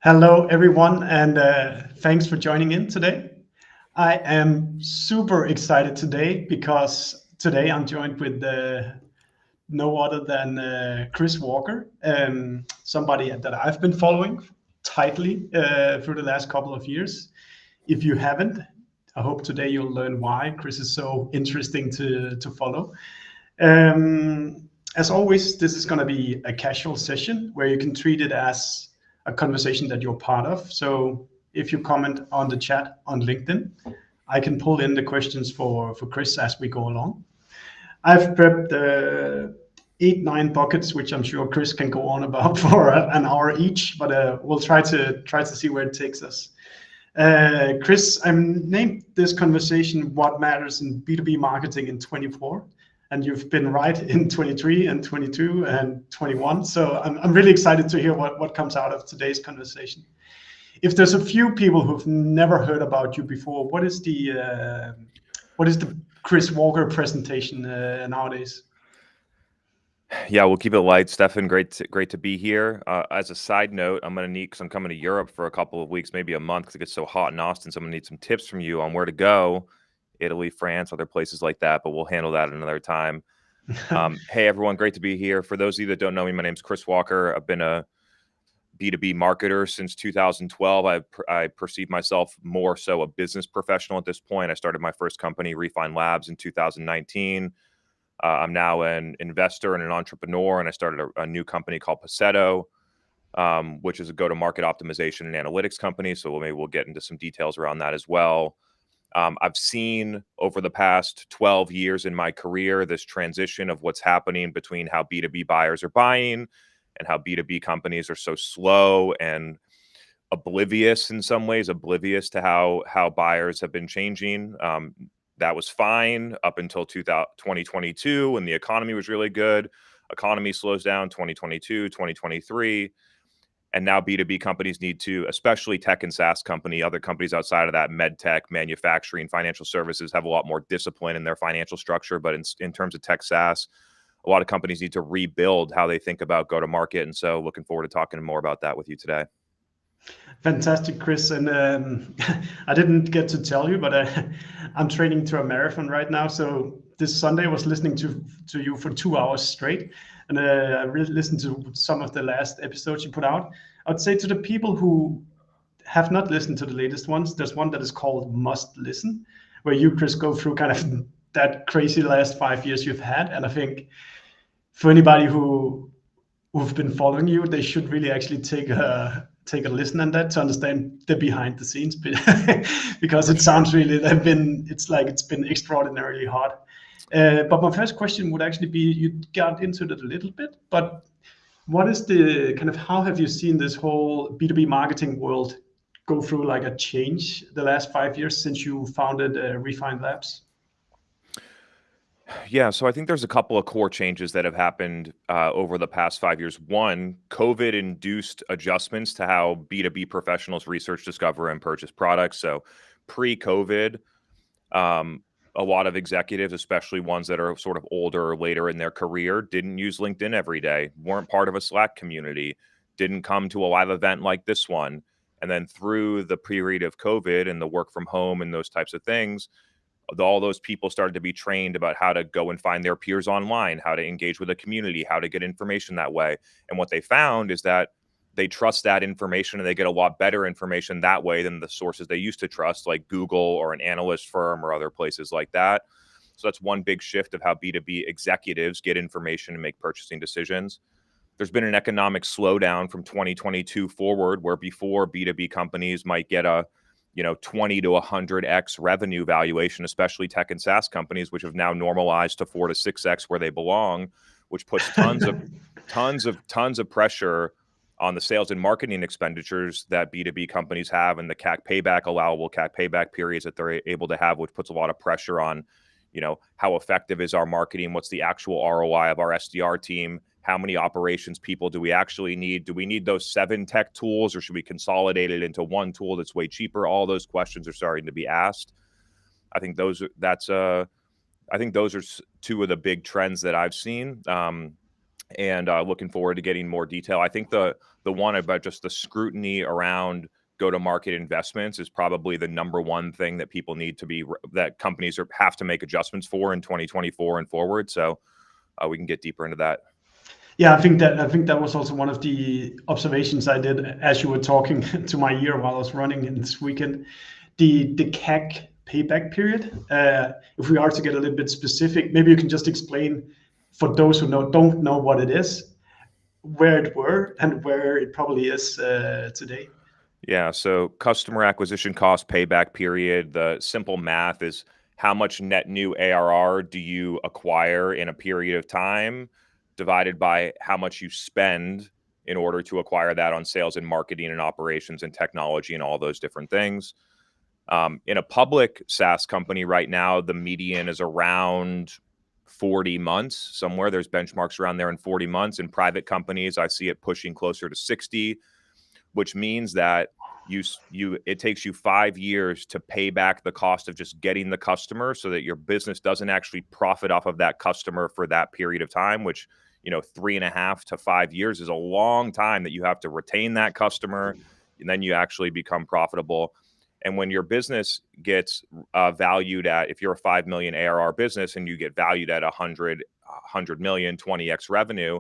Hello, everyone, and thanks for joining in today. I am super excited today because today I'm joined with no other than Chris Walker, somebody that I've been following tightly through the last couple of years. If you haven't, I hope today you'll learn why Chris is so interesting to follow. As always, this is going to be a casual session where you can treat it as a conversation that you're part of. So if you comment on the chat on LinkedIn, I can pull in the questions for Chris as we go along. I've prepped 8, 9 buckets, which I'm sure Chris can go on about for an hour each, but we'll try to see where it takes us. Chris, I named this conversation "What Matters in B2B Marketing in 24." And you've been right in 23 and 22 and 21. So I'm really excited to hear what comes out of today's conversation. If there's a few people who've never heard about you before, what is the Chris Walker presentation nowadays? Yeah, we'll keep it light. Stefan, great to be here. As a side note, I'm going to need, because I'm coming to Europe for a couple of weeks, maybe a month, because it gets so hot in Austin. So I'm going to need some tips from you on where to go, Italy, France, other places like that, but we'll handle that another time. Hey, everyone, great to be here. For those of you that don't know me, my name's Chris Walker. I've been a B2B marketer since 2012. I perceive myself more so a business professional at this point. I started my first company, Refine Labs, in 2019. I'm now an investor and an entrepreneur, and I started a new company called Paceto, which is a go-to-market optimization and analytics company. So maybe we'll get into some details around that as well. I've seen over the past 12 years in my career this transition of what's happening between how B2B buyers are buying and how B2B companies are so slow and oblivious in some ways, oblivious to how buyers have been changing. That was fine up until 2022 when the economy was really good. Economy slows down 2022, 2023. And now B2B companies need to, especially tech and SaaS company, other companies outside of that, med tech, manufacturing, financial services, have a lot more discipline in their financial structure. But in terms of tech SaaS, a lot of companies need to rebuild how they think about go-to-market. And so looking forward to talking more about that with you today. Fantastic, Chris. And I didn't get to tell you, but I'm training to a marathon right now. So this Sunday I was listening to you for 2 hours straight. And I really listened to some of the last episodes you put out. I would say to the people who have not listened to the latest ones, there's one that is called Must Listen, where you, Chris, go through kind of that crazy last 5 years you've had. And I think for anybody who've been following you, they should really actually take a listen on that to understand the behind the scenes because it sounds really it's been extraordinarily hard. But my first question would actually be, you got into it a little bit, but what is the kind of, how have you seen this whole B2B marketing world go through like a change the last 5 years since you founded Refine Labs? Yeah, so I think there's a couple of core changes that have happened over the past 5 years. One, COVID induced adjustments to how B2B professionals research, discover, and purchase products. So pre-COVID, a lot of executives, especially ones that are sort of older or later in their career, didn't use LinkedIn every day, weren't part of a Slack community, didn't come to a live event like this one. And then through the period of COVID and the work from home and those types of things, all those people started to be trained about how to go and find their peers online, how to engage with a community, how to get information that way. And what they found is that they trust that information and they get a lot better information that way than the sources they used to trust, like Google or an analyst firm or other places like that. So that's one big shift of how B2B executives get information and make purchasing decisions. There's been an economic slowdown from 2022 forward, where before B2B companies might get a 20 to 100x revenue valuation, especially tech and SaaS companies, which have now normalized to 4 to 6x where they belong, which puts tons of pressure on the sales and marketing expenditures that B2B companies have, and the allowable CAC payback periods that they're able to have, which puts a lot of pressure on, how effective is our marketing? What's the actual ROI of our SDR team? How many operations people do we actually need? Do we need those 7 tech tools, or should we consolidate it into one tool that's way cheaper? All those questions are starting to be asked. I think those are 2 of the big trends that I've seen. and looking forward to getting more detail. I think the one about just the scrutiny around go-to-market investments is probably the number one thing that people need to be, that companies have to make adjustments for in 2024 and forward. So we can get deeper into that. Yeah, I think that was also one of the observations I did as you were talking to my ear while I was running in this weekend. The CAC payback period. If we are to get a little bit specific, maybe you can just explain for those who don't know what it is, where it were and where it probably is today. Yeah, so customer acquisition cost payback period, the simple math is how much net new ARR do you acquire in a period of time divided by how much you spend in order to acquire that on sales and marketing and operations and technology and all those different things. In a public SaaS company right now, the median is around 40 months somewhere. There's benchmarks around there in 40 months. In private companies, I see it pushing closer to 60, which means that it takes you 5 years to pay back the cost of just getting the customer, so that your business doesn't actually profit off of that customer for that period of time, which, 3.5 to 5 years is a long time that you have to retain that customer, and then you actually become profitable. And when your business gets valued at, if you're a 5 million ARR business and you get valued at 100 million, 20x revenue,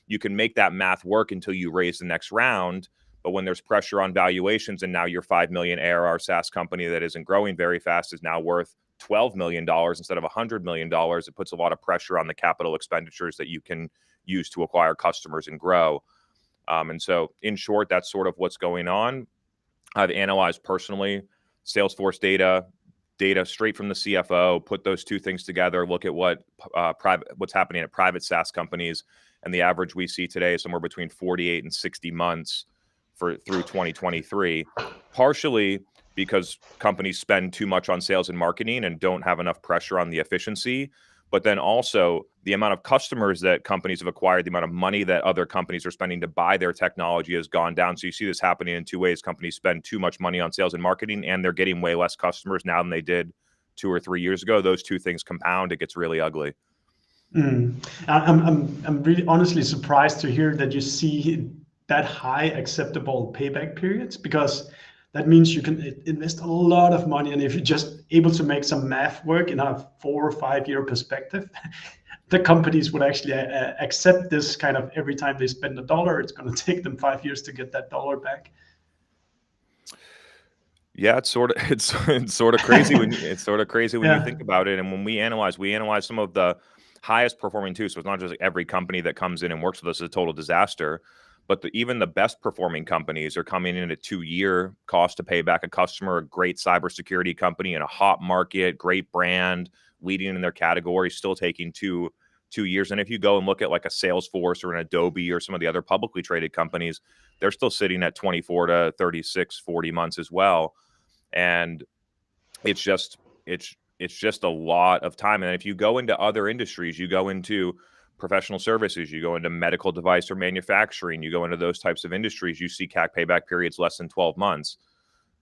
you can make that math work until you raise the next round. But when there's pressure on valuations, and now your 5 million ARR SaaS company that isn't growing very fast is now worth $12 million instead of $100 million, it puts a lot of pressure on the capital expenditures that you can use to acquire customers and grow. And so in short, that's sort of what's going on. I've analyzed personally Salesforce data straight from the CFO, put those two things together, look at what's happening at private SaaS companies, and the average we see today is somewhere between 48 and 60 months through 2023, partially because companies spend too much on sales and marketing and don't have enough pressure on the efficiency. But then also the amount of customers that companies have acquired, the amount of money that other companies are spending to buy their technology has gone down. So you see this happening in two ways. Companies spend too much money on sales and marketing, and they're getting way less customers now than they did 2 or 3 years ago. Those two things compound, it gets really ugly. I'm really honestly surprised to hear that you see that high acceptable payback periods, because that means you can invest a lot of money, and if you're just able to make some math work in a 4 or 5 year perspective, the companies would actually accept this kind of, every time they spend $1, it's going to take them 5 years to get that dollar back. Yeah, it's sort of crazy when you think about it. And when we analyze some of the highest performing too. So it's not just like every company that comes in and works with us is a total disaster, but even the best performing companies are coming in at 2-year cost to pay back a customer. A great cybersecurity company in a hot market, great brand, leading in their category, still taking two years. And if you go and look at like a Salesforce or an Adobe or some of the other publicly traded companies, they're still sitting at 24 to 36, 40 months as well. And it's just a lot of time. And if you go into other industries, you go into professional services, you go into medical device or manufacturing, you go into those types of industries, you see CAC payback periods less than 12 months.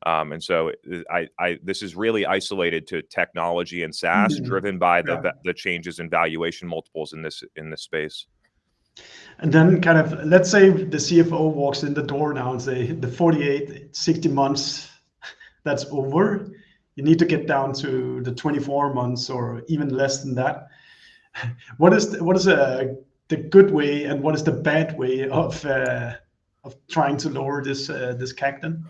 And so this is really isolated to technology and SaaS, driven by the changes in valuation multiples in this space. And then kind of, let's say the CFO walks in the door now and say the 48, 60 months, that's over. You need to get down to the 24 months or even less than that. What is the good way and what is the bad way of trying to lower this CAC then?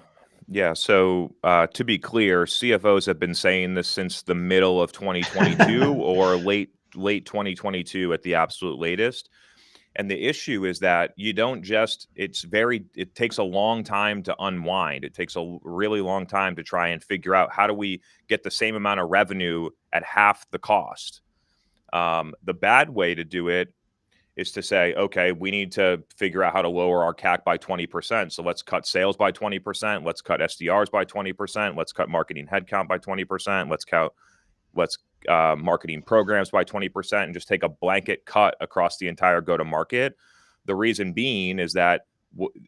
Yeah. So to be clear, CFOs have been saying this since the middle of 2022 or late 2022 at the absolute latest. And the issue is that you don't just, it takes a long time to unwind. It takes a really long time to try and figure out how do we get the same amount of revenue at half the cost. The bad way to do it is to say, okay, we need to figure out how to lower our CAC by 20%. So let's cut sales by 20%. Let's cut SDRs by 20%. Let's cut marketing headcount by 20%. Let's marketing programs by 20% and just take a blanket cut across the entire go-to-market. The reason being is that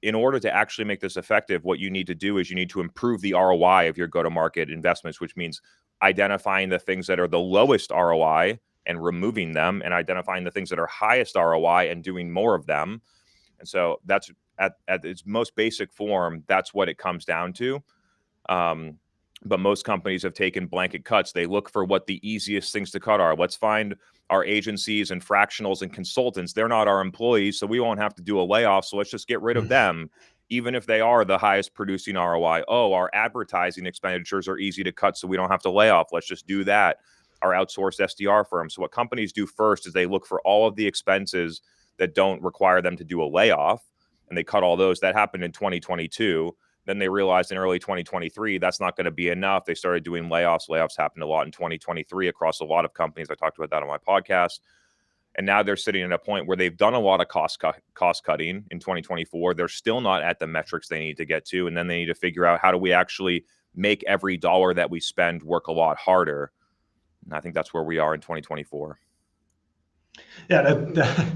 in order to actually make this effective, what you need to do is you need to improve the ROI of your go-to-market investments, which means identifying the things that are the lowest ROI and removing them and identifying the things that are highest ROI and doing more of them. And so that's at its most basic form, that's what it comes down to. But most companies have taken blanket cuts. They look for what the easiest things to cut are. Let's find our agencies and fractionals and consultants. They're not our employees, so we won't have to do a layoff. So let's just get rid of them, even if they are the highest producing ROI. Oh, our advertising expenditures are easy to cut, so we don't have to lay off. Let's just do that. Our outsourced SDR firms. So what companies do first is they look for all of the expenses that don't require them to do a layoff, and they cut all those. That happened in 2022. Then they realized in early 2023, that's not going to be enough. They started doing layoffs. Layoffs happened a lot in 2023 across a lot of companies. I talked about that on my podcast. And now they're sitting at a point where they've done a lot of cost cutting in 2024. They're still not at the metrics they need to get to. And then they need to figure out, how do we actually make every dollar that we spend work a lot harder? And I think that's where we are in 2024. Yeah,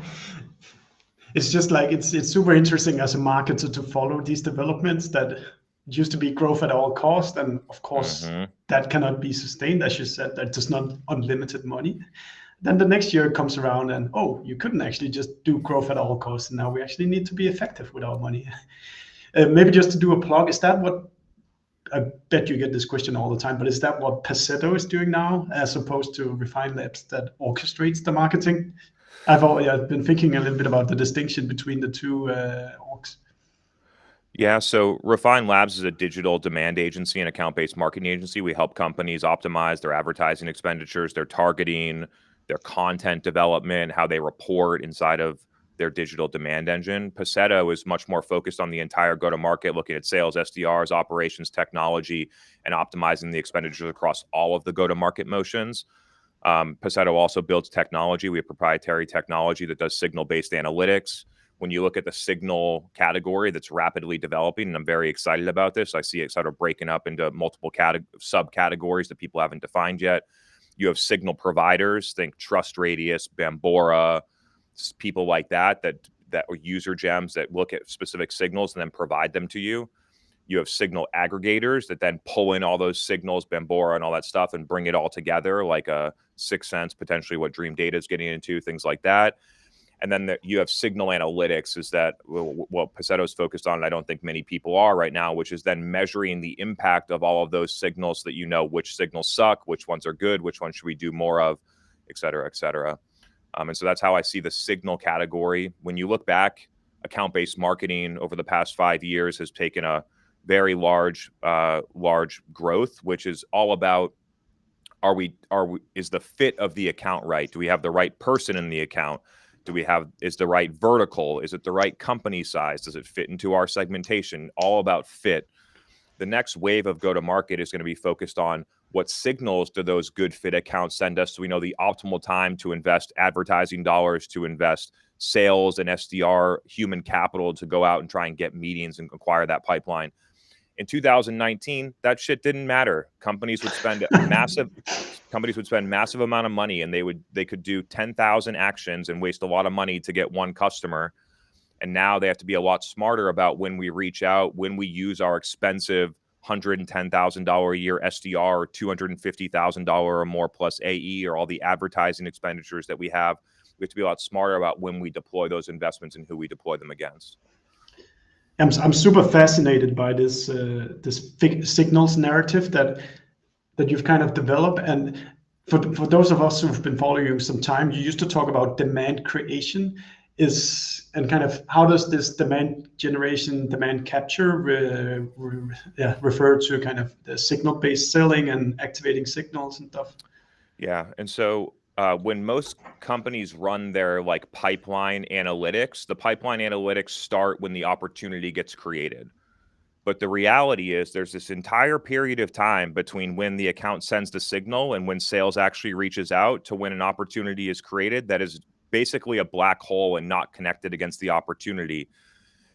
it's just like it's super interesting as a marketer to follow these developments that used to be growth at all costs, and of course that cannot be sustained, as you said. That there's not unlimited money. Then the next year comes around and, oh, you couldn't actually just do growth at all costs, and now we actually need to be effective with our money. Maybe just to do a plug, is that what, I bet you get this question all the time, but is that what Paceto is doing now, as opposed to Refine Labs that orchestrates the marketing? I've been thinking a little bit about the distinction between the two orgs. Yeah, so Refine Labs is a digital demand agency and account-based marketing agency. We help companies optimize their advertising expenditures, their targeting, their content development, how they report inside of their digital demand engine. Paceto is much more focused on the entire go-to-market, looking at sales, SDRs, operations, technology, and optimizing the expenditures across all of the go-to-market motions. Paceto also builds technology. We have proprietary technology that does signal-based analytics. When you look at the signal category that's rapidly developing, and I'm very excited about this, I see it sort of breaking up into multiple subcategories that people haven't defined yet. You have signal providers, think Trust Radius, Bambora, people like that are user gems that look at specific signals and then provide them to you. You have signal aggregators that then pull in all those signals, Bambora and all that stuff, and bring it all together, like a 6sense, potentially what Dream Data is getting into, things like that. And then you have signal analytics, is that what Paceto is focused on, and I don't think many people are right now, which is then measuring the impact of all of those signals, so that you know which signals suck, which ones are good, which ones should we do more of, et cetera, et cetera. And so that's how I see the signal category. When you look back, account-based marketing over the past 5 years has taken a very large growth, which is all about, is the fit of the account right? Do we have the right person in the account? Is the right vertical? Is it the right company size? Does it fit into our segmentation? All about fit. The next wave of go-to-market is going to be focused on what signals do those good fit accounts send us, so we know the optimal time to invest advertising dollars, to invest sales and SDR human capital to go out and try and get meetings and acquire that pipeline. In 2019, that shit didn't matter. Companies would spend massive amount of money, and they could do 10,000 actions and waste a lot of money to get one customer. And now they have to be a lot smarter about when we reach out, when we use our expensive $110,000 a year SDR or $250,000 or more plus AE, or all the advertising expenditures that we have. We have to be a lot smarter about when we deploy those investments and who we deploy them against. I'm super fascinated by this signals narrative that you've kind of developed. And for those of us who've been following you some time, you used to talk about demand creation, and kind of how does this demand generation, demand capture refer to kind of the signal-based selling and activating signals and stuff? Yeah, and so when most companies run their pipeline analytics, the pipeline analytics start when the opportunity gets created. But the reality is there's this entire period of time between when the account sends the signal and when sales actually reaches out to when an opportunity is created that is basically a black hole and not connected against the opportunity.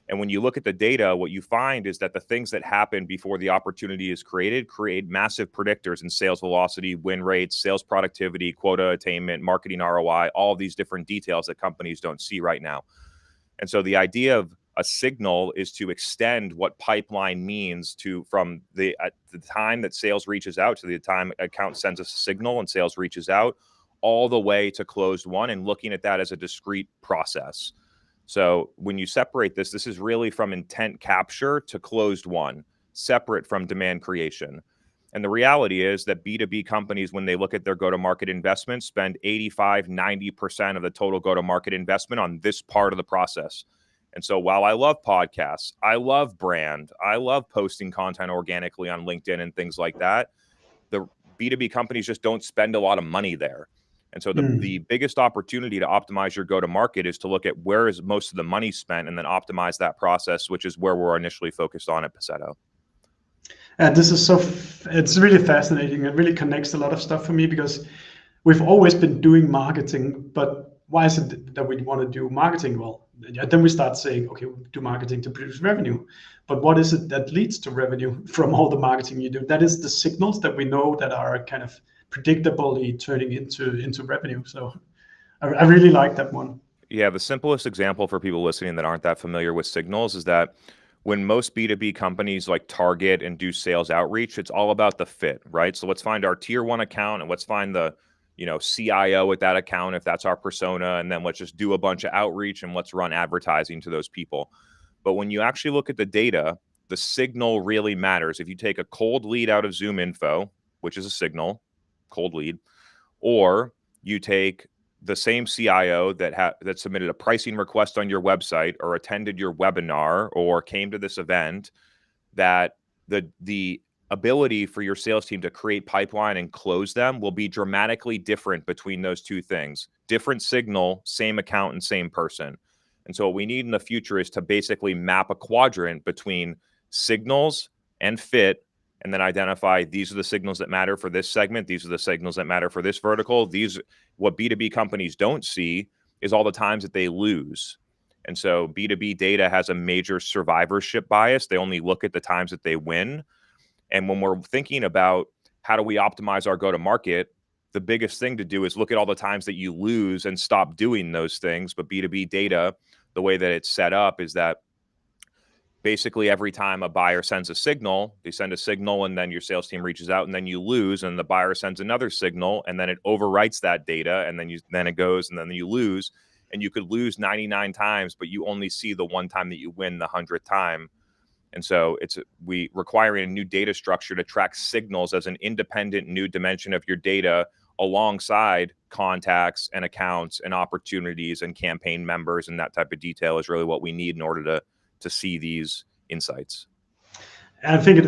And when you look at the data, what you find is that the things that happen before the opportunity is created create massive predictors in sales velocity, win rates, sales productivity, quota attainment, marketing ROI, all of these different details that companies don't see right now. And so the idea of a signal is to extend what pipeline means from the time that sales reaches out to the time account sends us a signal and sales reaches out, all the way to closed won and looking at that as a discrete process. So when you separate this, this is really from intent capture to closed won, separate from demand creation. And the reality is that B2B companies, when they look at their go-to-market investments, spend 85, 90% of the total go-to-market investment on this part of the process. And so while I love podcasts, I love brand, I love posting content organically on LinkedIn and things like that, the B2B companies just don't spend a lot of money there. And so the biggest opportunity to optimize your go-to-market is to look at where is most of the money spent and then optimize that process, which is where we're initially focused on at Paceto. And this is it's really fascinating. It really connects a lot of stuff for me because we've always been doing marketing, but why is it that we want to do marketing? Well, then we start saying, okay, we do marketing to produce revenue. But what is it that leads to revenue from all the marketing you do? That is the signals that we know that are kind of predictably turning into revenue. So I really like that one. Yeah, the simplest example for people listening that aren't that familiar with signals is that when most B2B companies like target and do sales outreach, it's all about the fit, right? So let's find our tier 1 account and let's find the, CIO at that account if that's our persona, and then let's just do a bunch of outreach and let's run advertising to those people. But when you actually look at the data, the signal really matters. If you take a cold lead out of ZoomInfo, which is a signal, cold lead, or you take the same CIO that submitted a pricing request on your website or attended your webinar or came to this event, that the ability for your sales team to create pipeline and close them will be dramatically different between those two things. Different signal, same account and same person. And so what we need in the future is to basically map a quadrant between signals and fit, and then identify these are the signals that matter for this segment. These are the signals that matter for this vertical. What B2B companies don't see is all the times that they lose. And so B2B data has a major survivorship bias. They only look at the times that they win. And when we're thinking about how do we optimize our go-to-market, the biggest thing to do is look at all the times that you lose and stop doing those things. But B2B data, the way that it's set up is that basically every time a buyer sends a signal, they send a signal and then your sales team reaches out and then you lose, and the buyer sends another signal and then it overwrites that data and then it goes and then you lose, and you could lose 99 times, but you only see the one time that you win the 100th time. And so we requiring a new data structure to track signals as an independent new dimension of your data alongside contacts and accounts and opportunities and campaign members, and that type of detail is really what we need in order to see these insights. I think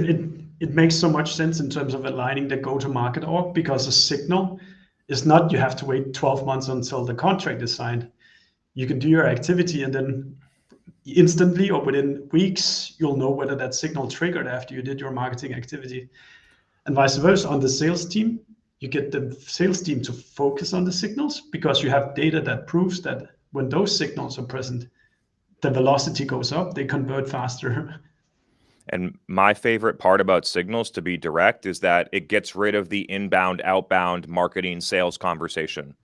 it makes so much sense in terms of aligning the go-to-market org, because a signal is not you have to wait 12 months until the contract is signed. You can do your activity and then instantly or within weeks, you'll know whether that signal triggered after you did your marketing activity. And vice versa on the sales team, you get the sales team to focus on the signals because you have data that proves that when those signals are present, the velocity goes up, they convert faster. And my favorite part about signals, to be direct, is that it gets rid of the inbound, outbound marketing sales conversation.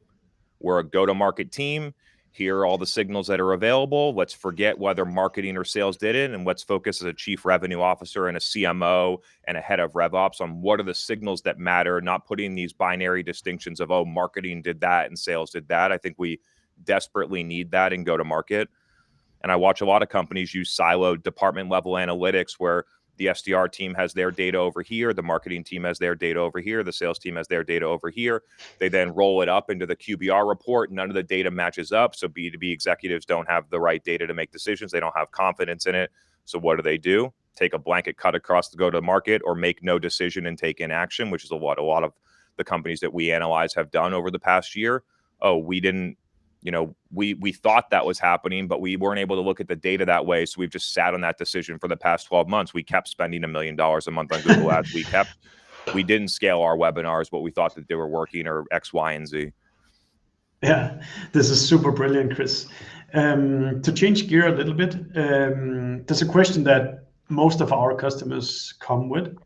We're a go-to-market team. Here are all the signals that are available. Let's forget whether marketing or sales did it, and let's focus as a chief revenue officer and a CMO and a head of RevOps on what are the signals that matter, not putting these binary distinctions of, oh, marketing did that and sales did that. I think we desperately need that in go-to-market. And I watch a lot of companies use siloed department level analytics where the SDR team has their data over here, the marketing team has their data over here, the sales team has their data over here. They then roll it up into the QBR report. None of the data matches up. So B2B executives don't have the right data to make decisions. They don't have confidence in it. So what do? Take a blanket cut across the go-to-market or make no decision and take inaction, which is what a lot of the companies that we analyze have done over the past year. Oh, we didn't. We thought that was happening, but we weren't able to look at the data that way. So we've just sat on that decision for the past 12 months. We kept spending $1 million a month on Google Ads. We didn't scale our webinars, but we thought that they were working, or X, Y, and Z. Yeah, this is super brilliant, Chris. To change gear a little bit, there's a question that most of our customers come with,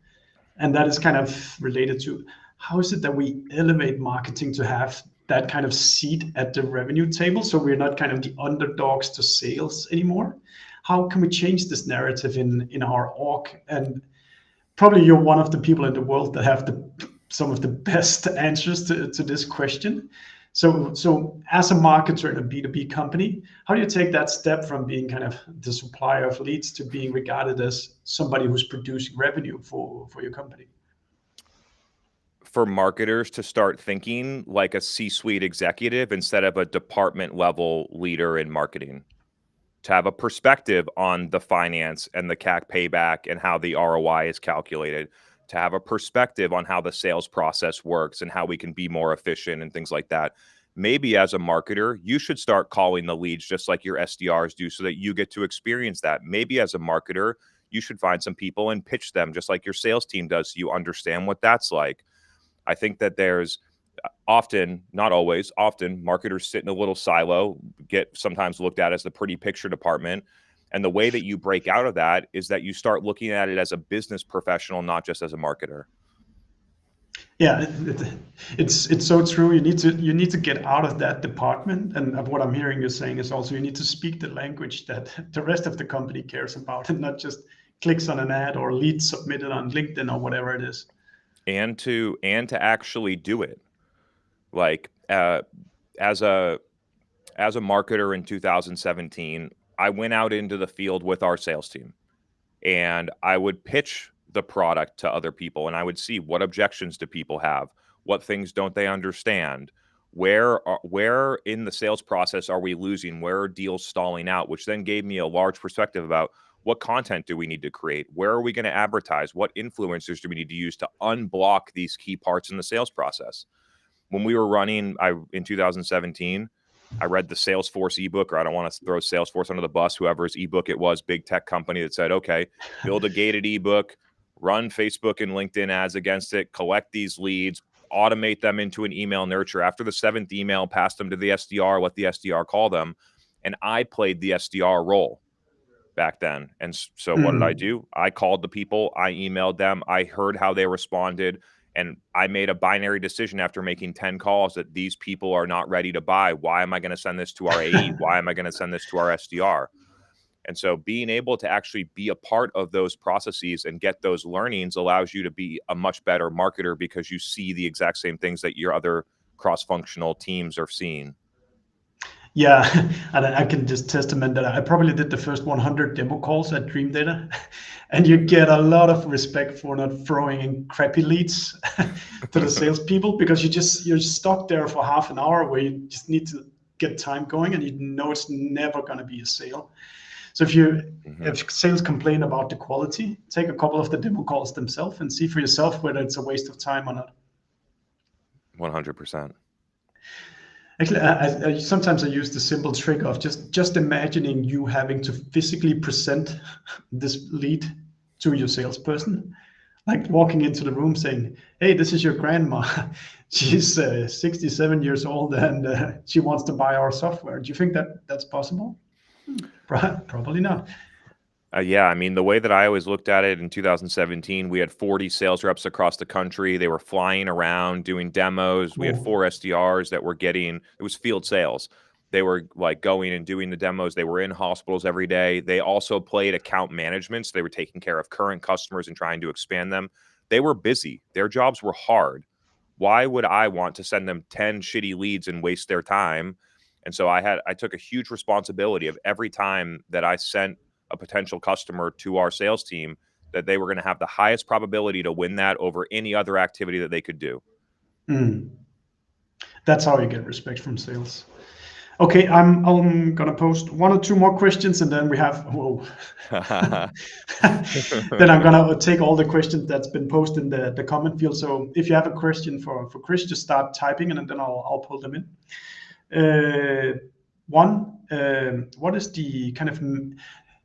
and that is kind of related to how is it that we elevate marketing to have that kind of seat at the revenue table, so we're not kind of the underdogs to sales anymore? How can we change this narrative in our org? And probably you're one of the people in the world that have some of the best answers to this question. So as a marketer in a B2B company, how do you take that step from being kind of the supplier of leads to being regarded as somebody who's producing revenue for your company? For marketers to start thinking like a C-suite executive instead of a department level leader in marketing, to have a perspective on the finance and the CAC payback and how the ROI is calculated, to have a perspective on how the sales process works and how we can be more efficient and things like that. Maybe as a marketer, you should start calling the leads just like your SDRs do so that you get to experience that. Maybe as a marketer, you should find some people and pitch them just like your sales team does so you understand what that's like. I think that there's often, not always, often marketers sit in a little silo, get sometimes looked at as the pretty picture department. And the way that you break out of that is that you start looking at it as a business professional, not just as a marketer. Yeah, it's so true. You need to get out of that department. And what I'm hearing you saying is also you need to speak the language that the rest of the company cares about, and not just clicks on an ad or leads submitted on LinkedIn or whatever it is. And to actually do it. Like as a marketer in 2017, I went out into the field with our sales team and I would pitch the product to other people and I would see what objections do people have, what things don't they understand, where in the sales process are we losing, where are deals stalling out, which then gave me a large perspective about what content do we need to create, where are we going to advertise, what influencers do we need to use to unblock these key parts in the sales process. When we were running, in 2017, I read the Salesforce ebook, or I don't want to throw Salesforce under the bus, whoever's ebook it was, big tech company that said, okay, build a gated ebook, run Facebook and LinkedIn ads against it, collect these leads, automate them into an email nurture. After the 7th email, pass them to the SDR, let the SDR call them. And I played the SDR role back then. And so what did I do? I called the people, I emailed them, I heard how they responded. And I made a binary decision after making 10 calls that these people are not ready to buy. Why am I going to send this to our AE? Why am I going to send this to our SDR? And so being able to actually be a part of those processes and get those learnings allows you to be a much better marketer because you see the exact same things that your other cross-functional teams are seeing. Yeah, and I can just testament that I probably did the first 100 demo calls at Dream Data, and you get a lot of respect for not throwing in crappy leads to the salespeople because you're stuck there for half an hour where you just need to get time going, and you know it's never going to be a sale. So if sales complain about the quality, take a couple of the demo calls themselves and see for yourself whether it's a waste of time or not. 100%. Actually, I sometimes use the simple trick of just imagining you having to physically present this lead to your salesperson, like walking into the room saying, "Hey, this is your grandma. She's 67 years old and she wants to buy our software." Do you think that that's possible? Probably not. Yeah, I mean, the way that I always looked at it in 2017, we had 40 sales reps across the country. They were flying around doing demos. We had 4 SDRs that were it was field sales. They were like going and doing the demos. They were in hospitals every day. They also played account management. So they were taking care of current customers and trying to expand them. They were busy. Their jobs were hard. Why would I want to send them 10 shitty leads and waste their time? And so I took a huge responsibility of every time that I sent a potential customer to our sales team, that they were going to have the highest probability to win that over any other activity that they could do. That's how you get respect from sales. Okay, I'm gonna post 1 or 2 more questions, and then we have then I'm gonna take all the questions that's been posted in the comment field. So if you have a question for Chris, just start typing, and then I'll pull them in. What is the kind of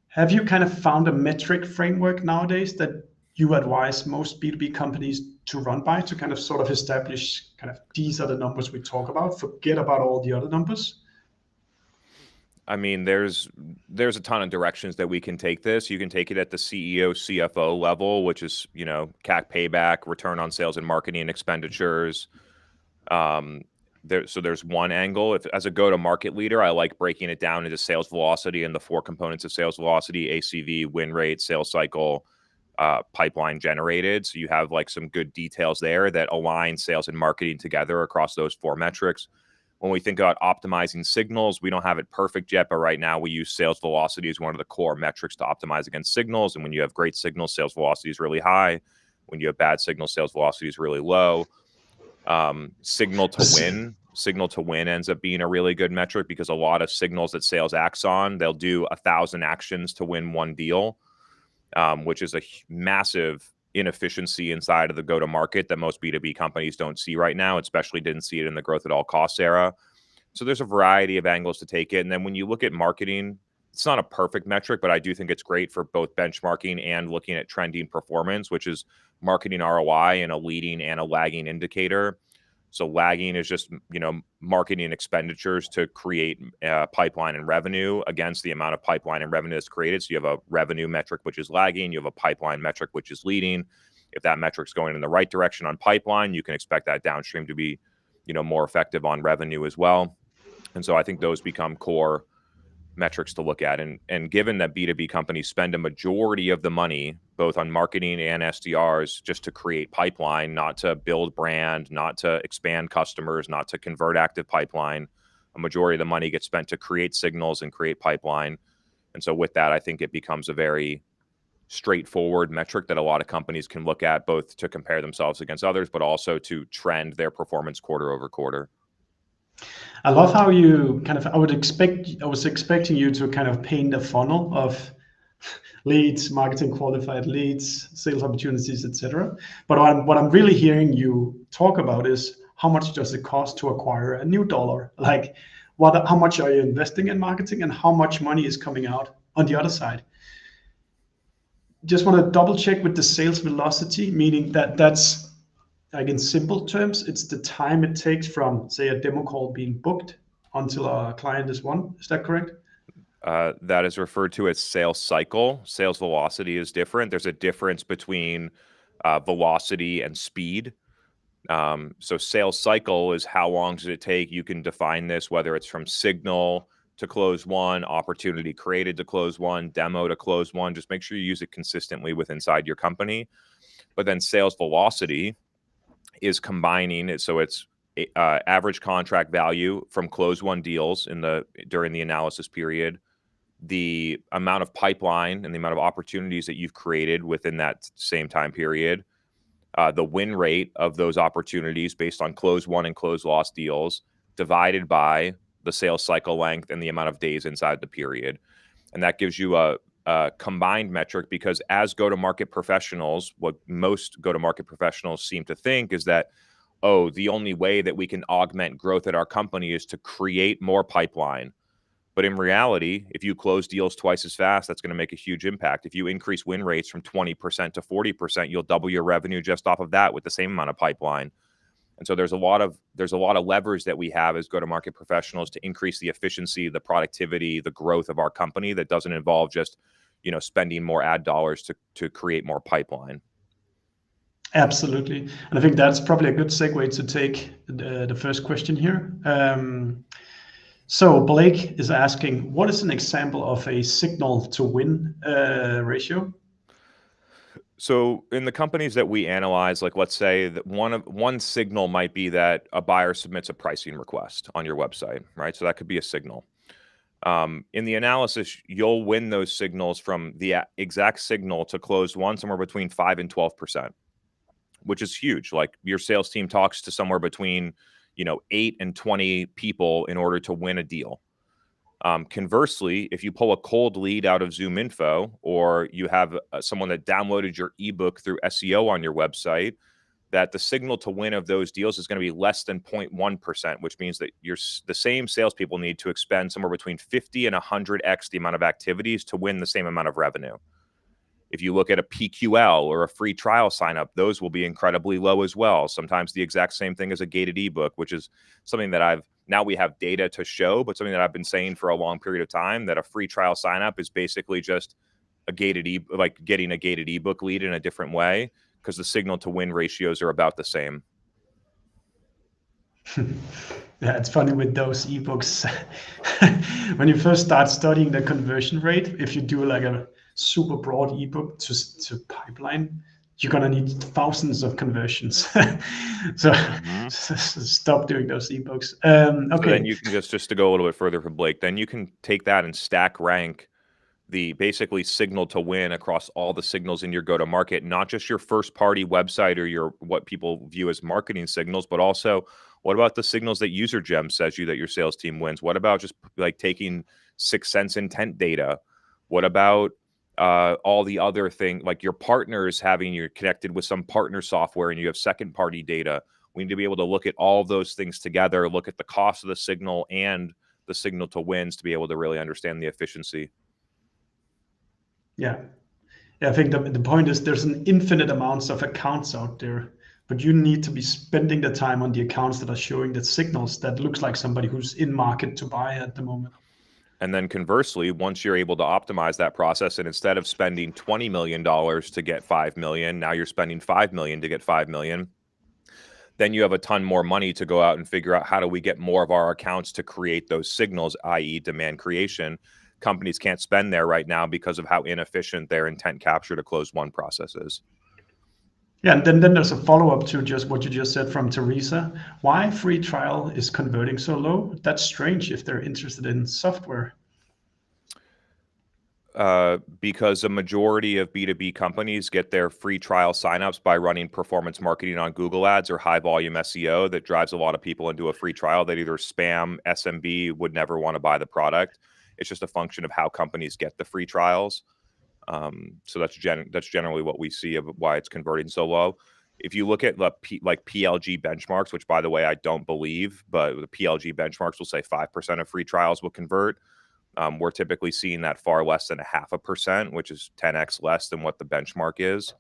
have you kind of found a metric framework nowadays that you advise most B2B companies to run by to kind of sort of establish kind of these are the numbers we talk about, forget about all the other numbers? I mean, there's a ton of directions that we can take this. You can take it at the CEO, CFO level, which is, CAC payback, return on sales and marketing expenditures. So there's one angle. As a go-to-market leader, I like breaking it down into sales velocity and the 4 components of sales velocity: ACV, win rate, sales cycle, pipeline generated. So you have like some good details there that align sales and marketing together across those 4 metrics. When we think about optimizing signals, we don't have it perfect yet, but right now we use sales velocity as one of the core metrics to optimize against signals. And when you have great signals, sales velocity is really high. When you have bad signals, sales velocity is really low. Signal to win ends up being a really good metric, because a lot of signals that sales acts on, they'll do 1,000 actions to win one deal, which is a massive inefficiency inside of the go-to-market that most B2B companies don't see right now, especially didn't see it in the growth at all costs era. So there's a variety of angles to take it. And then when you look at marketing, it's not a perfect metric, but I do think it's great for both benchmarking and looking at trending performance, which is marketing ROI and a leading and a lagging indicator. So lagging is just, marketing expenditures to create pipeline and revenue against the amount of pipeline and revenue that's created. So you have a revenue metric, which is lagging. You have a pipeline metric, which is leading. If that metric's going in the right direction on pipeline, you can expect that downstream to be, more effective on revenue as well. And so I think those become core metrics to look at. And given that B2B companies spend a majority of the money, both on marketing and SDRs, just to create pipeline, not to build brand, not to expand customers, not to convert active pipeline, a majority of the money gets spent to create signals and create pipeline. And so with that, I think it becomes a very straightforward metric that a lot of companies can look at, both to compare themselves against others, but also to trend their performance quarter over quarter. I love how you I was expecting you to kind of paint a funnel of leads, marketing qualified leads, sales opportunities, etc. But what I'm really hearing you talk about is how much does it cost to acquire a new dollar? Like, how much are you investing in marketing and how much money is coming out on the other side? Just want to double check with the sales velocity, meaning that's, like, in simple terms, it's the time it takes from, say, a demo call being booked until a client is won. Is that correct? That is referred to as sales cycle. Sales velocity is different. There's a difference between velocity and speed. So sales cycle is how long does it take? You can define this, whether it's from signal to close one, opportunity created to close one, demo to close one. Just make sure you use it consistently with inside your company. But then sales velocity is combining it. So it's average contract value from close one deals during the analysis period, the amount of pipeline and the amount of opportunities that you've created within that same time period, the win rate of those opportunities based on close one and close lost deals, divided by the sales cycle length and the amount of days inside the period. And that gives you a combined metric, because as go-to-market professionals, what most go-to-market professionals seem to think is that, the only way that we can augment growth at our company is to create more pipeline. But in reality, if you close deals twice as fast, that's going to make a huge impact. If you increase win rates from 20% to 40%, you'll double your revenue just off of that with the same amount of pipeline. And so there's a lot of levers that we have as go-to-market professionals to increase the efficiency, the productivity, the growth of our company that doesn't involve just, spending more ad dollars to create more pipeline. Absolutely. And I think that's probably a good segue to take the first question here. So Blake is asking, what is an example of a signal to win ratio? So in the companies that we analyze, like, let's say that one signal might be that a buyer submits a pricing request on your website, right? So that could be a signal. In the analysis, you'll win those signals from the exact signal to close one somewhere between 5 and 12%, which is huge. Like, your sales team talks to somewhere between 8 and 20 people in order to win a deal. Conversely, if you pull a cold lead out of ZoomInfo, or you have someone that downloaded your ebook through SEO on your website, that the signal to win of those deals is going to be less than 0.1%, which means that the same salespeople need to expend somewhere between 50 and 100x the amount of activities to win the same amount of revenue. If you look at a PQL or a free trial sign up, those will be incredibly low as well. Sometimes the exact same thing as a gated ebook, which is something that now we have data to show, but something that I've been saying for a long period of time, that a free trial sign up is basically just like getting a gated ebook lead in a different way, because the signal to win ratios are about the same. Yeah, it's funny with those ebooks. When you first start studying the conversion rate, if you do like a super broad ebook to pipeline, you're gonna need thousands of conversions. So stop doing those ebooks. So Okay. then you can just to go a little bit further for Blake, then you can take that and stack rank the basically signal to win across all the signals in your go-to-market, not just your first-party website or your what people view as marketing signals, but also what about the signals that UserGem says you that your sales team wins? What about just like taking 6 Sense intent data? What about all the other things like your partners having you connected with some partner software and you have second-party data? We need to be able to look at all of those things together, look at the cost of the signal and the signal to wins to be able to really understand the efficiency. Yeah. I think the point is there's an infinite amounts of accounts out there, but you need to be spending the time on the accounts that are showing the signals that looks like somebody who's in market to buy at the moment. And then conversely, once you're able to optimize that process, and instead of spending $20 million to get 5 million, now you're spending 5 million to get 5 million, then you have a ton more money to go out and figure out how do we get more of our accounts to create those signals, i.e. demand creation. Companies can't spend there right now because of how inefficient their intent capture to close one process is. Yeah, and then there's a follow-up to just what you just said from Teresa. Why free trial is converting so low? That's strange if they're interested in software. Because a majority of B2B companies get their free trial signups by running performance marketing on Google Ads or high volume SEO that drives a lot of people into a free trial that either spam, SMB, would never want to buy the product. It's just a function of how companies get the free trials. So that's generally what we see of why it's converting so low. If you look at the PLG benchmarks, which by the way, I don't believe, but the PLG benchmarks will say 5% of free trials will convert. We're typically seeing that far less than 0.5%, which is 10x less than what the benchmark is.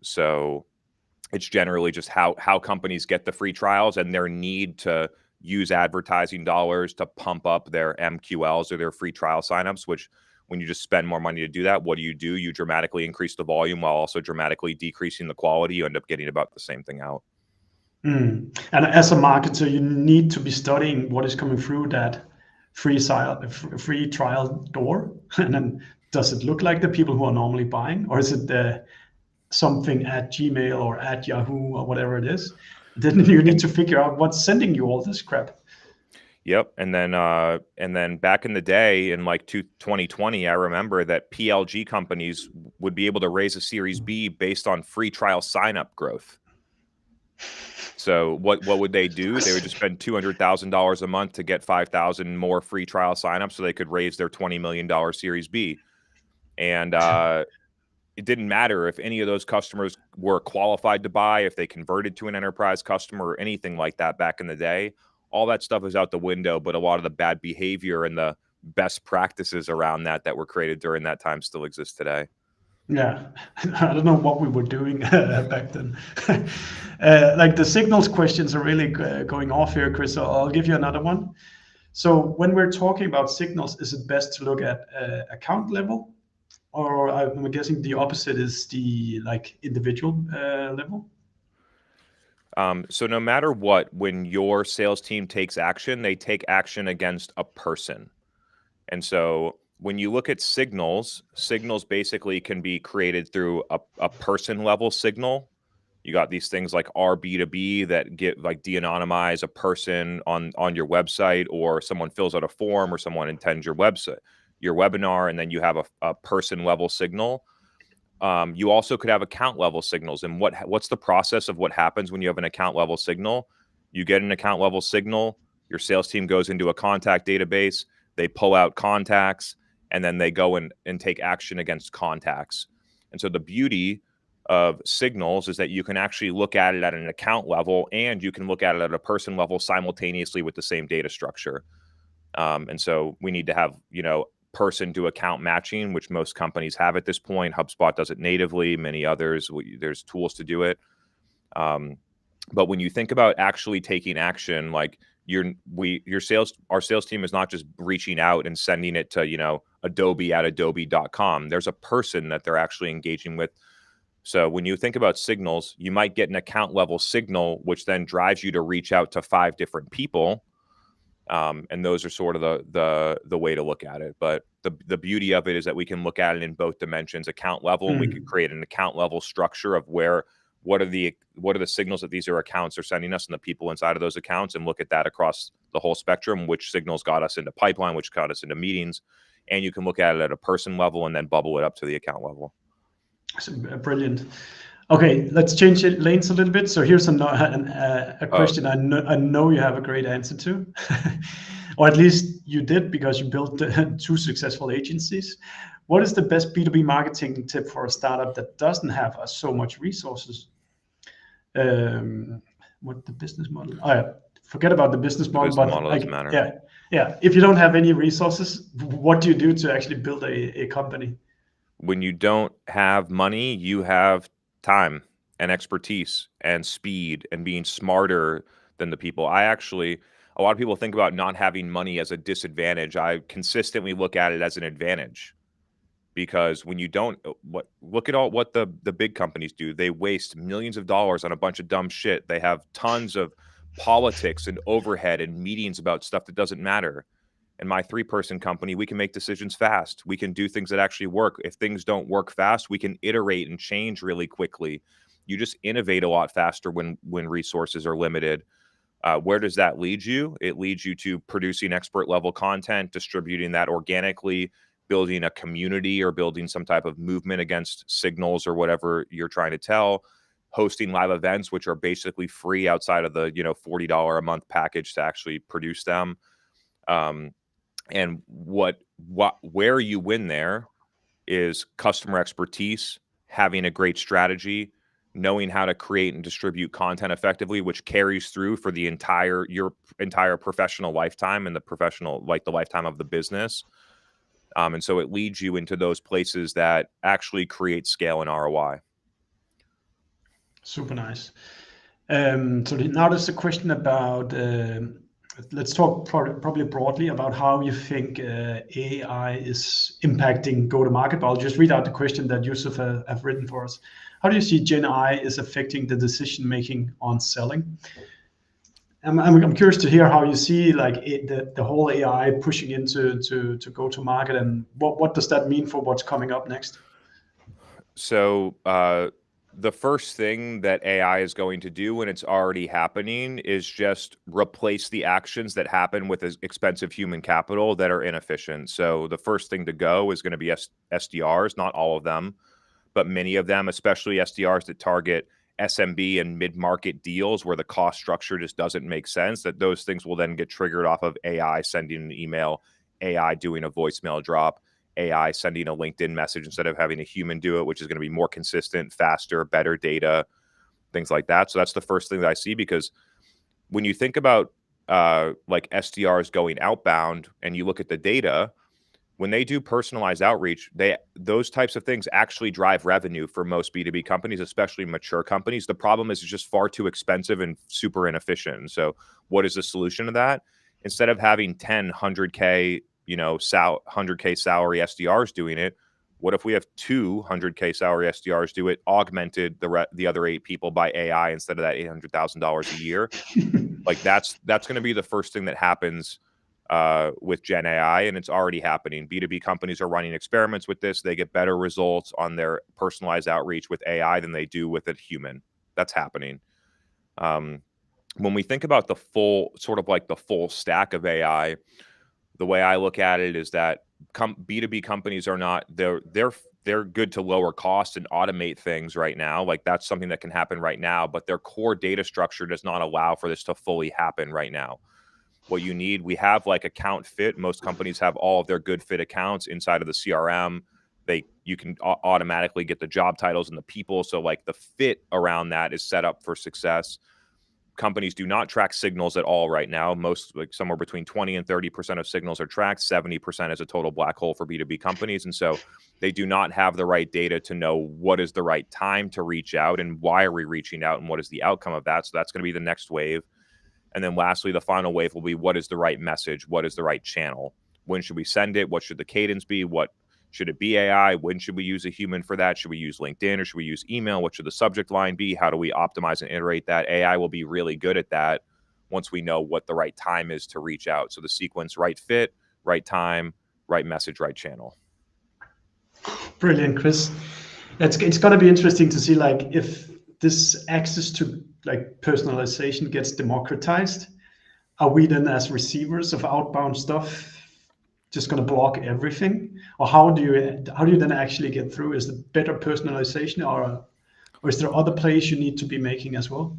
So it's generally just how companies get the free trials and their need to use advertising dollars to pump up their MQLs or their free trial signups, which when you just spend more money to do that, what do? You dramatically increase the volume while also dramatically decreasing the quality. You end up getting about the same thing out. And as a marketer, you need to be studying what is coming through that free trial door. And then does it look like the people who are normally buying, or is it something at Gmail or at Yahoo or whatever it is? Then you need to figure out what's sending you all this crap. Yep. And then back in the day in like 2020, I remember that PLG companies would be able to raise a Series B based on free trial sign-up growth. So what would they do? They would just spend $200,000 a month to get 5,000 more free trial signups so they could raise their $20 million Series B. And it didn't matter if any of those customers were qualified to buy, if they converted to an enterprise customer or anything like that back in the day. All that stuff is out the window, but a lot of the bad behavior and the best practices around that were created during that time still exist today. Yeah, I don't know what we were doing back then. Like the signals questions are really going off here, Chris. So I'll give you another one. So when we're talking about signals, is it best to look at account level, or I'm guessing the opposite is the individual level? So no matter what, when your sales team takes action, they take action against a person. And so when you look at signals basically can be created through a person level signal. You got these things like B2B that get like de-anonymize a person on your website, or someone fills out a form, or someone attends your webinar, and then you have a person level signal. You also could have account level signals. And what's the process of what happens when you have an account level signal? You get an account level signal, your sales team goes into a contact database, they pull out contacts, and then they go and take action against contacts. And so the beauty of signals is that you can actually look at it at an account level, and you can look at it at a person level simultaneously with the same data structure. And so we need to have, person to account matching, which most companies have at this point. HubSpot does it natively, many others, there's tools to do it. But when you think about actually taking action, like our sales team is not just reaching out and sending it to, Adobe at adobe.com. There's a person that they're actually engaging with. So when you think about signals, you might get an account level signal, which then drives you to reach out to 5 different people. And those are sort of the way to look at it. But the beauty of it is that we can look at it in both dimensions, account level, and we could create an account level structure of what are the signals that these accounts are sending us and the people inside of those accounts, and look at that across the whole spectrum, which signals got us into pipeline, which got us into meetings. And you can look at it at a person level and then bubble it up to the account level. Brilliant. Okay, let's change lanes a little bit. So here's a question I know you have a great answer to, or at least you did, because you built 2 successful agencies. What is the best B2B marketing tip for a startup that doesn't have so much resources? What the business model? Oh, yeah. Forget about the business model. The business model doesn't matter. Yeah. If you don't have any resources, what do you do to actually build a company? When you don't have money, you have time and expertise and speed and being smarter than the people. A lot of people think about not having money as a disadvantage. I consistently look at it as an advantage, because when you don't, look at all what the big companies do. They waste millions of dollars on a bunch of dumb shit. They have tons of politics and overhead and meetings about stuff that doesn't matter. In my 3-person company, we can make decisions fast. We can do things that actually work. If things don't work fast, we can iterate and change really quickly. You just innovate a lot faster when resources are limited. Where does that lead you? It leads you to producing expert level content, distributing that organically, building a community or building some type of movement against signals or whatever you're trying to tell, hosting live events, which are basically free outside of the $40 a month package to actually produce them. And where you win there is customer expertise, having a great strategy, knowing how to create and distribute content effectively, which carries through for your entire professional lifetime and the lifetime of the business. And so it leads you into those places that actually create scale and ROI. Super nice. So now there's a question about, let's talk probably broadly about how you think AI is impacting go-to-market. But I'll just read out the question that Yusuf have written for us. How do you see Gen AI is affecting the decision-making on selling? I'm curious to hear how you see the whole AI pushing into to go-to-market, and what does that mean for what's coming up next? So the first thing that AI is going to do, and it's already happening, is just replace the actions that happen with expensive human capital that are inefficient. So the first thing to go is going to be SDRs, not all of them, but many of them, especially SDRs that target SMB and mid-market deals where the cost structure just doesn't make sense, that those things will then get triggered off of AI sending an email, AI doing a voicemail drop, AI sending a LinkedIn message instead of having a human do it, which is going to be more consistent, faster, better data, things like that. So that's the first thing that I see, because when you think about like SDRs going outbound and you look at the data, when they do personalized outreach, those types of things actually drive revenue for most B2B companies, especially mature companies. The problem is it's just far too expensive and super inefficient. And so what is the solution to that? Instead of having 10, 100K, 100K salary SDRs doing it, what if we have 200K salary SDRs do it, augmented the other 8 people by AI instead of that $800,000 a year? Like that's going to be the first thing that happens with Gen AI, and it's already happening. B2B companies are running experiments with this. They get better results on their personalized outreach with AI than they do with a human. That's happening. When we think about the full stack of AI, the way I look at it is that B2B companies are not, they're good to lower costs and automate things right now. Like that's something that can happen right now, but their core data structure does not allow for this to fully happen right now. What you need, we have like account fit. Most companies have all of their good fit accounts inside of the CRM. You can automatically get the job titles and the people. So like the fit around that is set up for success. Companies do not track signals at all right now. Most, like somewhere between 20 and 30% of signals are tracked. 70% is a total black hole for B2B companies. And so they do not have the right data to know what is the right time to reach out and why are we reaching out and what is the outcome of that. So that's going to be the next wave. And then lastly, the final wave will be what is the right message? What is the right channel? When should we send it? What should the cadence be? What should it be AI? When should we use a human for that? Should we use LinkedIn or should we use email? What should the subject line be? How do we optimize and iterate that? AI will be really good at that once we know what the right time is to reach out. So the sequence, right fit, right time, right message, right channel. Brilliant, Chris. It's going to be interesting to see like if this access to like personalization gets democratized. Are we then as receivers of outbound stuff just going to block everything, or how do you then actually get through? Is it better personalization, or is there other plays you need to be making as well?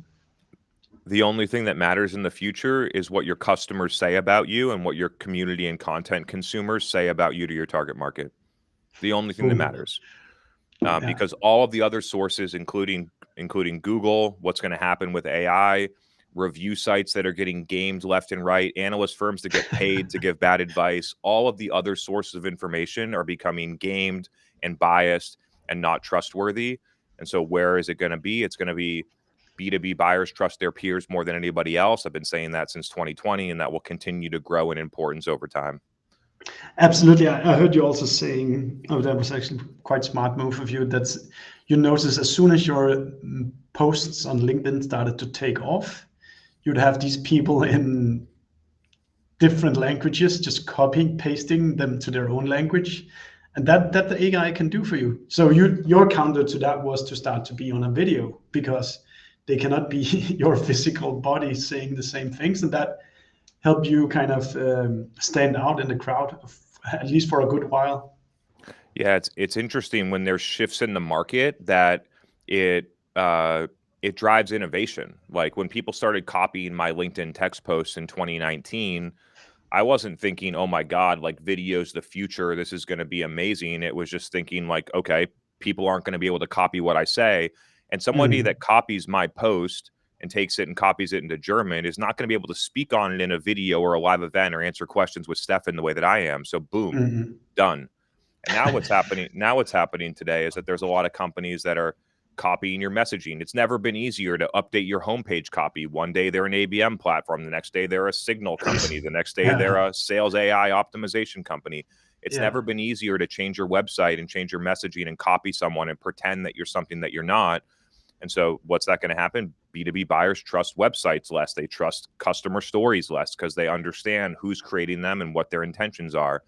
The only thing that matters in the future is what your customers say about you and what your community and content consumers say about you to your target market. The only thing that Boom. matters. Yeah. Because all of the other sources, including Google, what's going to happen with AI, review sites that are getting gamed left and right, analyst firms that get paid to give bad advice, all of the other sources of information are becoming gamed and biased and not trustworthy. And so where is it going to be? It's going to be B2B buyers trust their peers more than anybody else. I've been saying that since 2020, and that will continue to grow in importance over time. Absolutely. I heard you also saying, oh, that was actually quite smart move of you. That's, you notice as soon as your posts on LinkedIn started to take off, you'd have these people in different languages just copying, pasting them to their own language. And that the AI can do for you. So your counter to that was to start to be on a video, because they cannot be your physical body saying the same things, and that help you kind of stand out in the crowd, at least for a good while. Yeah, it's interesting when there's shifts in the market that it drives innovation. Like when people started copying my LinkedIn text posts in 2019, I wasn't thinking, oh my God, like video's the future, this is going to be amazing. It was just thinking like, okay, people aren't going to be able to copy what I say. And somebody that copies my post and takes it and copies it into German is not going to be able to speak on it in a video or a live event or answer questions with Stefan the way that I am. So boom, done. And now what's happening today is that there's a lot of companies that are copying your messaging. It's never been easier to update your homepage copy. One day they're an ABM platform. The next day they're a signal company. The next day they're a sales AI optimization company. It's never been easier to change your website and change your messaging and copy someone and pretend that you're something that you're not. And so what's that going to happen? B2B buyers trust websites less. They trust customer stories less because they understand who's creating them and what their intentions are.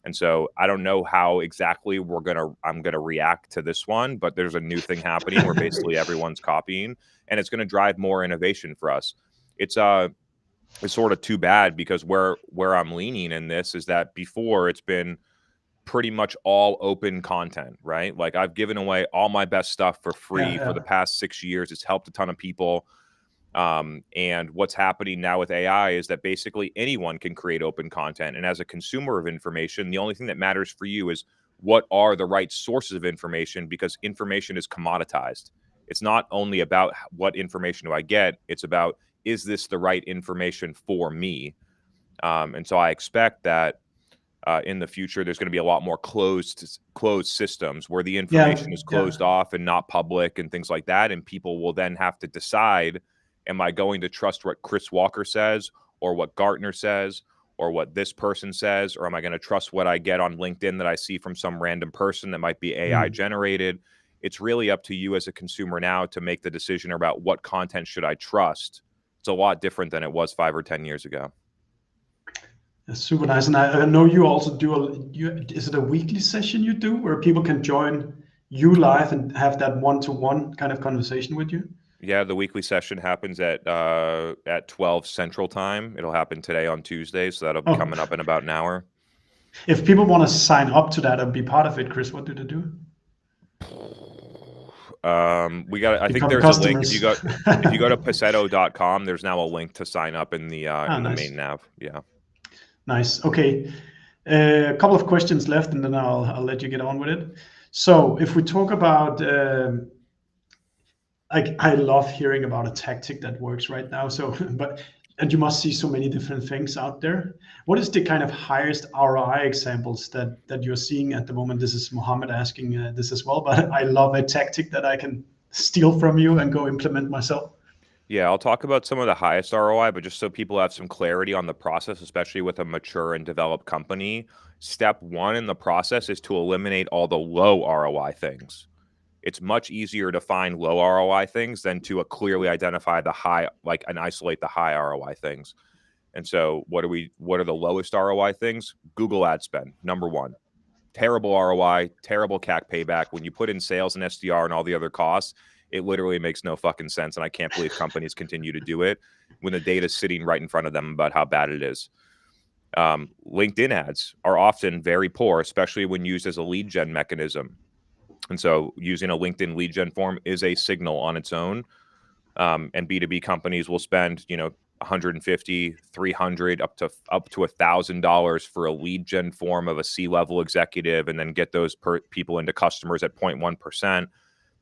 And so I don't know how exactly I'm going to react to this one, but there's a new thing happening where basically everyone's copying, and it's going to drive more innovation for us. It's sort of too bad, because where I'm leaning in this is that before it's been pretty much all open content, right? Like I've given away all my best stuff for free for the past 6 years. It's helped a ton of people. And what's happening now with AI is that basically anyone can create open content. And as a consumer of information, the only thing that matters for you is what are the right sources of information, because information is commoditized. It's not only about what information do I get, it's about, is this the right information for me? And so I expect that in the future, there's going to be a lot more closed systems where the information is closed off and not public and things like that. And people will then have to decide, am I going to trust what Chris Walker says or what Gartner says or what this person says? Or am I going to trust what I get on LinkedIn that I see from some random person that might be AI generated? It's really up to you as a consumer now to make the decision about what content should I trust. It's a lot different than it was 5 or 10 years ago. That's super nice. And I know you also do is it a weekly session you do where people can join you live and have that one-to-one kind of conversation with you? Yeah, the weekly session happens at 12 Central Time. It'll happen today on Tuesday, so that'll be coming up in about an hour. If people want to sign up to that and be part of it, Chris, what do they do? I think there's a link. If you go to Paceto.com, there's now a link to sign up in the the main nav. Yeah. Nice. Okay. A couple of questions left, and then I'll let you get on with it. So if we talk about, I love hearing about a tactic that works right now. So, and you must see so many different things out there. What is the kind of highest ROI examples that you're seeing at the moment? This is Mohammed asking this as well, but I love a tactic that I can steal from you and go implement myself. Yeah, I'll talk about some of the highest ROI, but just so people have some clarity on the process, especially with a mature and developed company, step one in the process is to eliminate all the low ROI things. It's much easier to find low ROI things than to clearly identify the high, and isolate the high ROI things. And so what are the lowest ROI things? Google ad spend, number one. Terrible ROI, terrible CAC payback. When you put in sales and SDR and all the other costs, it literally makes no fucking sense. And I can't believe companies continue to do it when the data is sitting right in front of them about how bad it is. LinkedIn ads are often very poor, especially when used as a lead gen mechanism. And so using a LinkedIn lead gen form is a signal on its own. And B2B companies will spend, $150, $300, up to $1,000 for a lead gen form of a C-level executive, and then get those people into customers at 0.1%.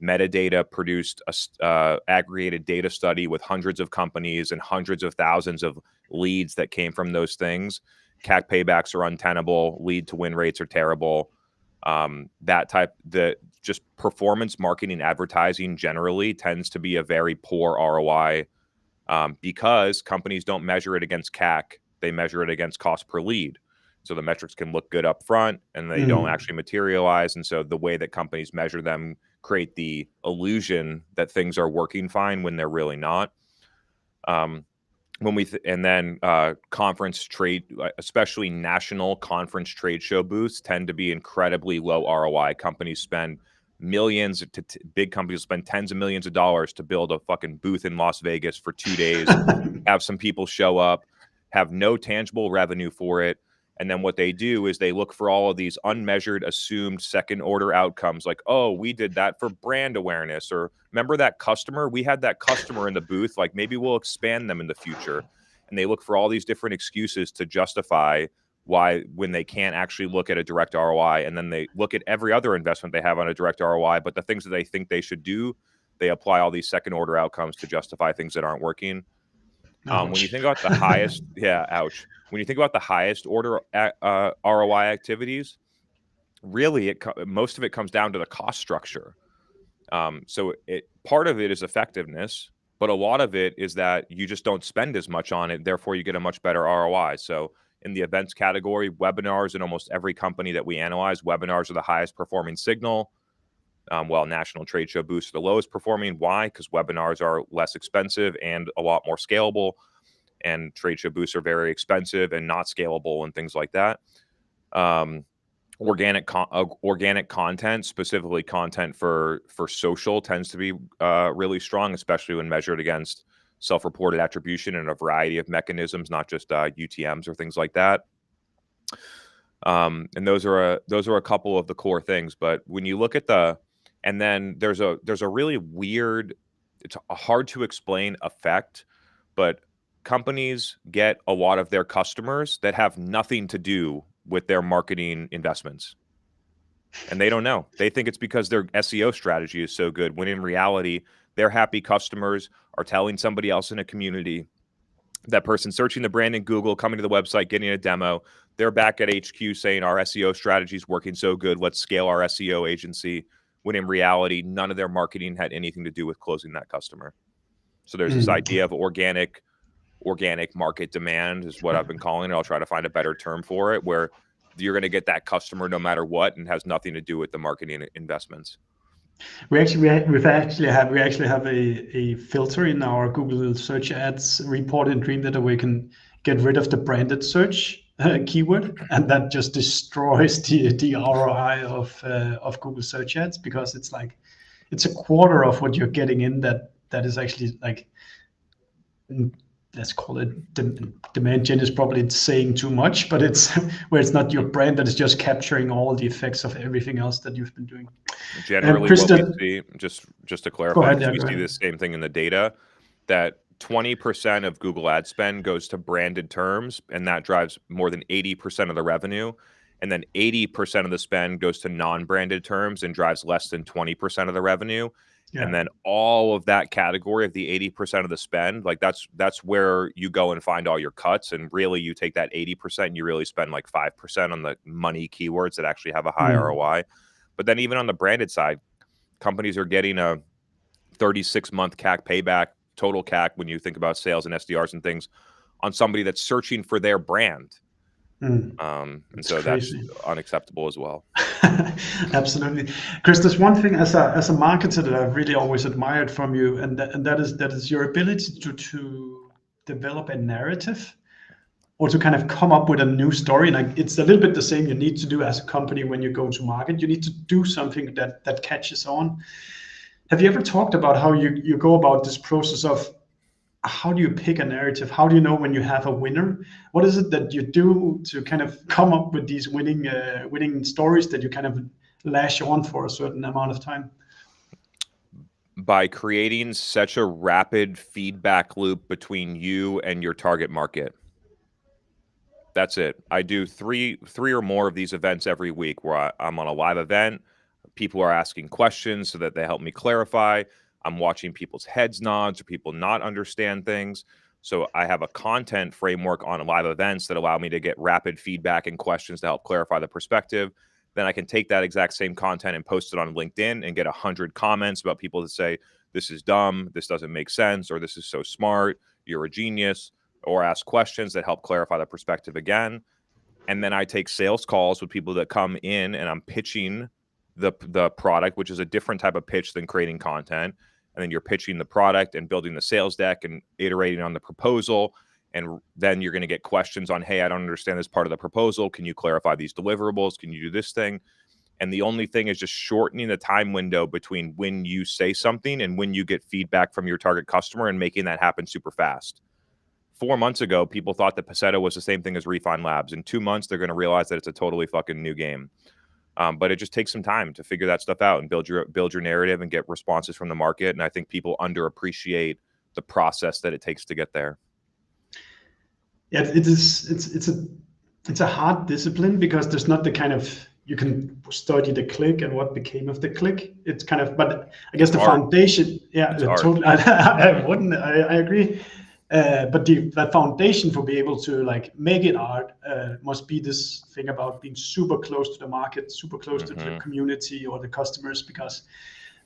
Metadata produced a aggregated data study with hundreds of companies and hundreds of thousands of leads that came from those things. CAC paybacks are untenable. Lead to win rates are terrible. Just performance marketing advertising generally tends to be a very poor ROI, because companies don't measure it against CAC. They measure it against cost per lead. So the metrics can look good up front and they don't actually materialize. And so the way that companies measure them create the illusion that things are working fine when they're really not. Conference trade, especially national conference trade show booths, tend to be incredibly low ROI. Companies spend millions big companies spend tens of millions of dollars to build a fucking booth in Las Vegas for 2 days, have some people show up, have no tangible revenue for it. And then what they do is they look for all of these unmeasured, assumed second order outcomes, like, oh, we did that for brand awareness, or remember that customer? We had that customer in the booth, like maybe we'll expand them in the future. And they look for all these different excuses to justify why, when they can't actually look at a direct ROI. And then they look at every other investment they have on a direct ROI, but the things that they think they should do, they apply all these second order outcomes to justify things that aren't working. When you think about the highest, ouch. When you think about the highest order ROI activities, really most of it comes down to the cost structure. So part of it is effectiveness, but a lot of it is that you just don't spend as much on it. Therefore, you get a much better ROI. So in the events category, webinars in almost every company that we analyze, webinars are the highest performing signal. While national trade show booths are the lowest performing. Why? Because webinars are less expensive and a lot more scalable, and trade show booths are very expensive and not scalable and things like that. Organic content, specifically content for social, tends to be really strong, especially when measured against self-reported attribution and a variety of mechanisms, not just UTMs or things like that. And those are a couple of the core things. But when you look at and then there's a really weird, it's a hard to explain effect, but companies get a lot of their customers that have nothing to do with their marketing investments. And they don't know. They think it's because their SEO strategy is so good, when in reality, their happy customers are telling somebody else in a community, that person searching the brand in Google, coming to the website, getting a demo, they're back at HQ saying our SEO strategy is working so good, let's scale our SEO agency, when in reality, none of their marketing had anything to do with closing that customer. So there's this idea of organic market demand is what I've been calling it. I'll try to find a better term for it, where you're going to get that customer no matter what and has nothing to do with the marketing investments. We actually have a filter in our Google search ads report in Dream that we can get rid of the branded search keyword, and that just destroys the ROI of Google search ads, because it's a quarter of what you're getting in that is actually, like, let's call it demand gen is probably saying too much, but it's where it's not your brand that is just capturing all the effects of everything else that you've been doing. Generally, what we see, just to clarify, we see the same thing in the data, that 20% of Google ad spend goes to branded terms, and that drives more than 80% of the revenue. And then 80% of the spend goes to non-branded terms and drives less than 20% of the revenue. Yeah. And then all of that category of the 80% of the spend, like that's where you go and find all your cuts. And really, you take that 80% and you really spend like 5% on the money keywords that actually have a high ROI. But then even on the branded side, companies are getting a 36-month CAC payback, total CAC, when you think about sales and SDRs and things, on somebody that's searching for their brand. And so crazy. That's unacceptable as well. Absolutely, Chris. There's one thing as a marketer that I've really always admired from you, and that is your ability to develop a narrative or to kind of come up with a new story. And it's a little bit the same you need to do as a company when you go to market. You need to do something that catches on. Have you ever talked about how you go about this process of how do you pick a narrative? How do you know when you have a winner? What is it that you do to kind of come up with these winning stories that you kind of lash on for a certain amount of time? By creating such a rapid feedback loop between you and your target market. That's it. I do three or more of these events every week where I'm on a live event. People are asking questions so that they help me clarify. I'm watching people's heads nods or people not understand things. So I have a content framework on live events that allow me to get rapid feedback and questions to help clarify the perspective. Then I can take that exact same content and post it on LinkedIn and get 100 comments about people that say, this is dumb, this doesn't make sense, or this is so smart, you're a genius, or ask questions that help clarify the perspective again. And then I take sales calls with people that come in and I'm pitching the product, which is a different type of pitch than creating content. And then you're pitching the product and building the sales deck and iterating on the proposal. And then you're going to get questions on, hey, I don't understand this part of the proposal. Can you clarify these deliverables? Can you do this thing? And the only thing is just shortening the time window between when you say something and when you get feedback from your target customer and making that happen super fast. 4 months ago, people thought that Paceto was the same thing as Refine Labs. In 2 months, they're going to realize that it's a totally fucking new game. But it just takes some time to figure that stuff out and build your narrative and get responses from the market. And I think people underappreciate the process that it takes to get there. Yeah, it's a hard discipline because there's not the kind of, you can study the click and what became of the click. It's kind of, but I guess the foundation, yeah, totally. I agree. But the foundation for being able to like make it art must be this thing about being super close to the market, super close to the community or the customers, because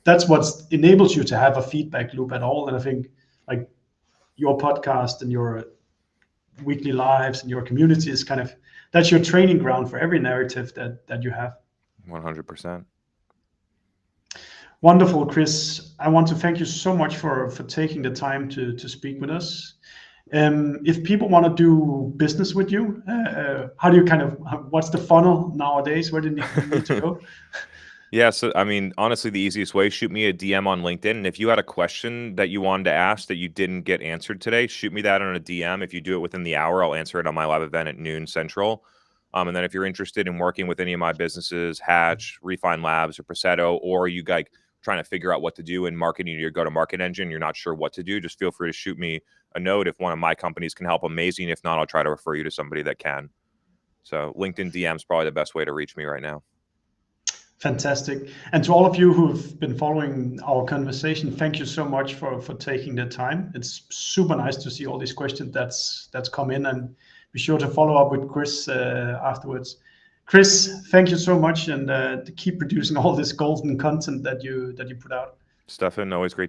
that's what enables you to have a feedback loop at all. And I think like your podcast and your weekly lives and your community is kind of, that's your training ground for every narrative that you have. 100%. Wonderful, Chris. I want to thank you so much for taking the time to speak with us. If people want to do business with you, how do you what's the funnel nowadays? Where do you need to go? Yeah, so I mean, honestly, the easiest way, shoot me a DM on LinkedIn. And if you had a question that you wanted to ask that you didn't get answered today, shoot me that on a DM. If you do it within the hour, I'll answer it on my live event at noon Central. And then if you're interested in working with any of my businesses, Hatch, Refine Labs, or Paceto, or you guys trying to figure out what to do in marketing your go-to-market engine, you're not sure what to do, just feel free to shoot me a note. If one of my companies can help, amazing. If not, I'll try to refer you to somebody that can. So LinkedIn DM is probably the best way to reach me right now. Fantastic. And to all of you who've been following our conversation, thank you so much for taking the time. It's super nice to see all these questions that's come in, and be sure to follow up with Chris afterwards. Chris, thank you so much, and to keep producing all this golden content that you put out. Stefan, always great to